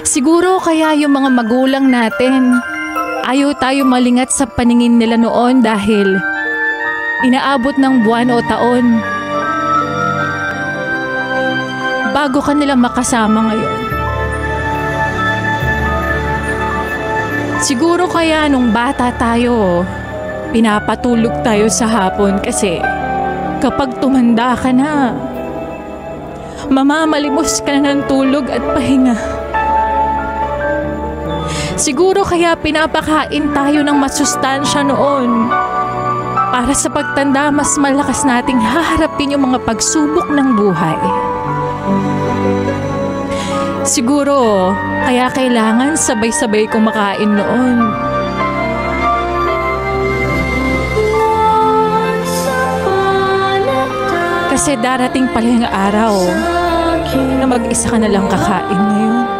Siguro kaya yung mga magulang natin, ayaw tayo malingat sa paningin nila noon dahil inaabot ng buwan o taon bago ka nila makasama ngayon. Siguro kaya nung bata tayo, pinapatulog tayo sa hapon kasi kapag tumanda ka na, mamamalimos ka na ng tulog at pahinga. Siguro kaya pinapakain tayo ng masustansya noon para sa pagtanda mas malakas nating haharapin yung mga pagsubok ng buhay. Siguro kaya kailangan sabay-sabay kumakain noon. Kasi darating pala yung araw na mag-isa ka na lang kakain ngayon.